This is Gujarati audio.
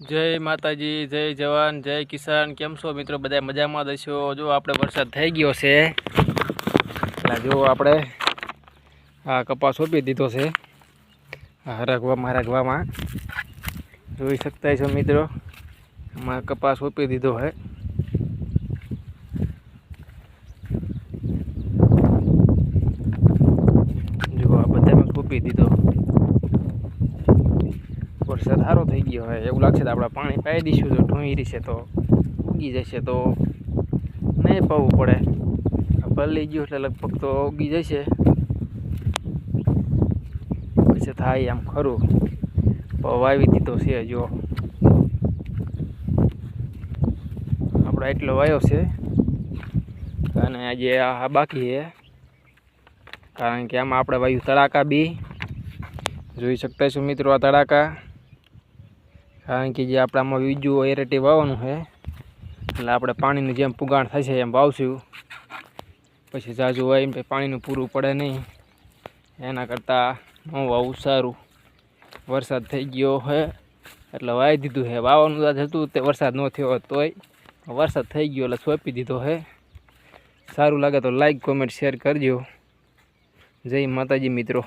जय माताजी, जय जवान, जय किसान। केम छो मित्रों? बधा मजामां हशो। जो आपणे वरसाद थई गयो छे એટલે જો આપણે આ કપાસ રોપી દીધો છે હરગવામાં જોઈ શકતા છો મિત્રો। આમાં કપાસ રોપી દીધો છે। જો આ બધામાં રોપી દીધો। वरसाद सारो थई गयो है एवं लागशे। આપણે પાણી પાઈ દઈશું તો ઢોઈ રહીશે તો ઉગી જશે, तो नहीं पावવું પડે। પલળી ગયું એટલે લગભગ તો ઉગી જશે। પછી થાય આમ ખરું વાવી દીધો છે। જો આપણે એટલો વાયો છે અને આજે આ બાકી છે, કારણ કે આમાં આપણે વાયુ તડાકા બી જોઈ શકતા છો મિત્રો। આ તડાકા કારણ કે જે આપણામાં બીજું એરેટી વાવવાનું છે એટલે આપણે પાણીનું જેમ પુગાણ થશે એમ વાવશું। પછી ઝાઝું વાવીને પાણીનું પૂરું પડે નહીં, એના કરતાં ન વાવવું સારું। વરસાદ થઈ ગયો છે એટલે વાવી દીધું છે। વાવવાનું હતું તે વરસાદ ન થયો તોય વરસાદ થઈ ગયો એટલે સોંપી દીધો છે। સારું લાગે તો લાઈક કોમેન્ટ શેર કરજો। જય માતાજી મિત્રો।